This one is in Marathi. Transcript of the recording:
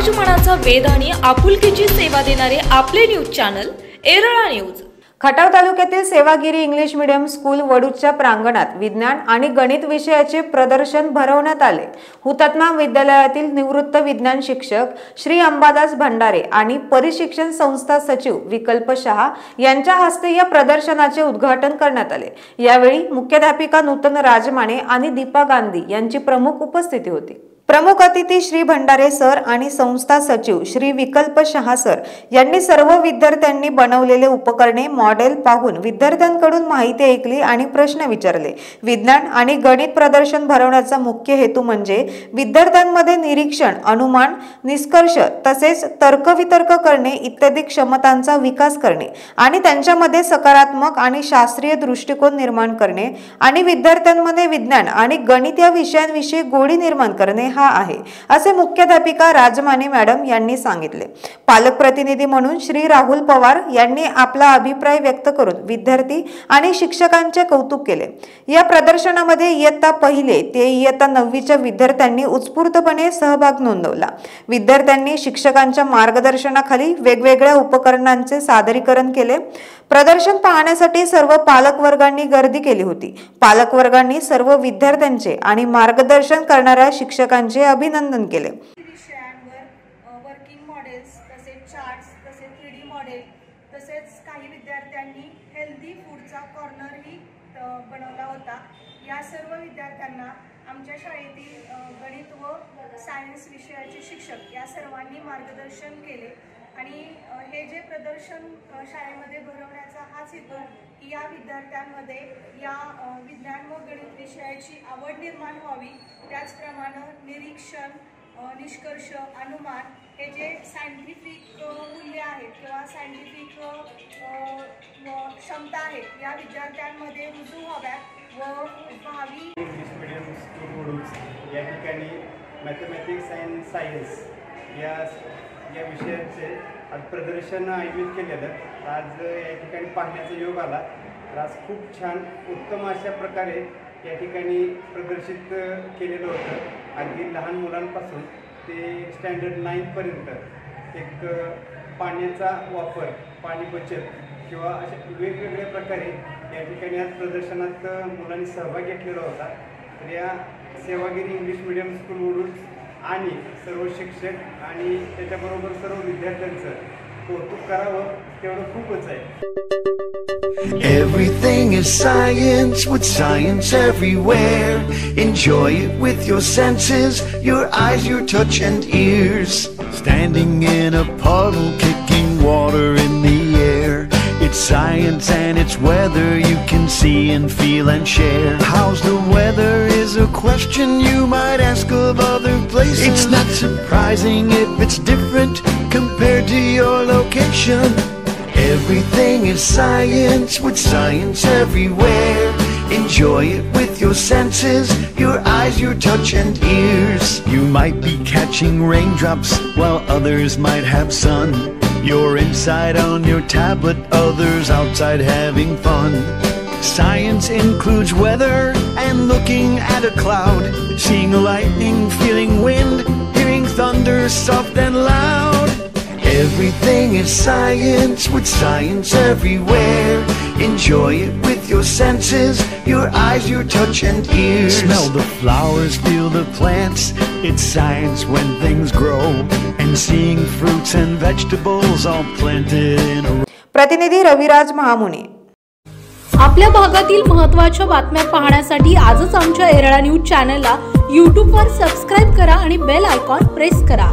मराठमनाचा वेद आणि आपुलकीची सेवा देणारे आपले news channel Erala news. Khatav तालुक्यातील सेवागिरी इंग्लिश मीडियम स्कूल वडूच्या प्रांगणात विज्ञान आणि गणित विषयाचे प्रदर्शन भरवण्यात आले। हुतात्मा विद्यालयातील निवृत्त विज्ञान शिक्षक श्री अंबादास भंडारे आणि परिशिक्षण संस्था सचिव विकल्प शहा यांच्या हस्ते या प्रदर्शनाचे उद्घाटन करण्यात आले। यावेळी मुख्याध्यापिका नूतन राजमाने आणि दीपा गांधी यांची प्रमुख उपस्थिती होती। प्रमुख अतिथी श्री भंडारे सर आणि संस्था सचिव श्री विकल्प शहा सर यांनी सर्व विद्यार्थ्यांनी बनवलेले उपकरणे मॉडेल पाहून विद्यार्थ्यांकडून माहिती ऐकली आणि प्रश्न विचारले। विज्ञान आणि गणित प्रदर्शन भरवण्याचा मुख्य हेतू म्हणजे विद्यार्थ्यांमध्ये निरीक्षण, अनुमान, निष्कर्ष तसेच तर्कवितर्क करणे इत्यादी क्षमतांचा विकास करणे आणि त्यांच्यामध्ये सकारात्मक आणि शास्त्रीय दृष्टिकोन निर्माण करणे आणि विद्यार्थ्यांमध्ये विज्ञान आणि गणित या विषयांविषयी गोडी निर्माण करणे हा आहे, असे मुख्याध्यापिका राजमाने मॅडम यांनी सांगितले। पालक प्रतिनिधी म्हणून श्री राहुल पवार यांनी आपला अभिप्राय व्यक्त करून विद्यार्थी आणि शिक्षकांचे कौतुक केले। या प्रदर्शनामध्ये इयत्ता पहिली ते इयत्ता 9वीच्या विद्यार्थ्यांनी उत्स्फूर्तपणे सहभाग नोंदवला। विद्यार्थ्यांनी शिक्षकांच्या मार्गदर्शनाखाली वेगवेगळ्या उपकरणांचे सादरीकरण केले। प्रदर्शन पाहण्यासाठी सर्व पालक वर्गांनी गर्दी केली होती। पालक वर्गांनी सर्व विद्यार्थ्यांचे आणि मार्गदर्शन करणाऱ्या शिक्षकांचे अभिनंदन केले। विषयांवर वर्किंग मॉडेल्स तसेच चार्ट्स तसेच 3D मॉडेल तसेच काही विद्यार्थ्यांनी हेल्दी फूडचा कॉर्नरही बनवला होता। या सर्व विद्यार्थ्यांना आमच्या शाळेतील गणित व सायन्स विषयाचे शिक्षक या सर्वांनी मार्गदर्शन केले आणि हे जे प्रदर्शन शाळेमध्ये भरवण्याचा हाच हेतू की या विद्यार्थ्यांमध्ये या विज्ञान व गणित विषयाची आवड निर्माण व्हावी। त्याचप्रमाणे निरीक्षण, निष्कर्ष, अनुमान हे जे सायंटिफिक मूल्य आहेत किंवा सायंटिफिक क्षमता आहेत या विद्यार्थ्यांमध्ये रुजू व्हाव्यात व भावी इंग्लिश मीडियम स्कूल वडूज या ठिकाणी मॅथमॅटिक्स अँड सायन्स या विषयाचे आज प्रदर्शन आयोजित केलेलं। आज या ठिकाणी पाहण्याचा योग आला तर आज खूप छान उत्तम अशा प्रकारे या ठिकाणी प्रदर्शित केलेलं होतं। अगदी लहान मुलांपासून ते स्टँडर्ड 9 पर्यंत एक पाण्याचा वापर, पाणी बचत किंवा अशा वेगवेगळ्या प्रकारे या ठिकाणी आज प्रदर्शनात मुलांनी सहभाग घेतलेला होता। तर या Sevagiri English medium school Vaduj आणि सर्व शिक्षक आणि त्याच्याबरोबर सर्व विद्यार्थ्यांचं कौतुक करावं तेवढं खूपच आहे। Everything is science with science everywhere. Enjoy it with your senses, your eyes, your touch and ears. Standing in a puddle, kicking water in the air. It's science and it's weather you can see and feel and share. How's the weather is a question you might ask of other places. It's not surprising if it's different compared to your location. Everything is science with science everywhere. Enjoy it with your senses, your eyes, your touch and ears. You might be catching raindrops while others might have sun. You're inside on your tablet, others outside having fun. Science includes weather and looking at a cloud, seeing lightning, feeling wind, hearing thunder soft and loud. Everything is science with science everywhere. Enjoy it with your senses, your eyes, your touch and ears. Smell the flowers, feel the plants. It's science when things grow. And seeing fruits and vegetables all planted in a row. प्रतिनिधी रविराज महामुने। आपल्या भागातील महत्त्वाच्या बातम्या पाहण्यासाठी आजच आमच्या एरळा न्यूज चॅनलला YouTube वर सबस्क्राइब करा आणि बेल आयकॉन प्रेस करा।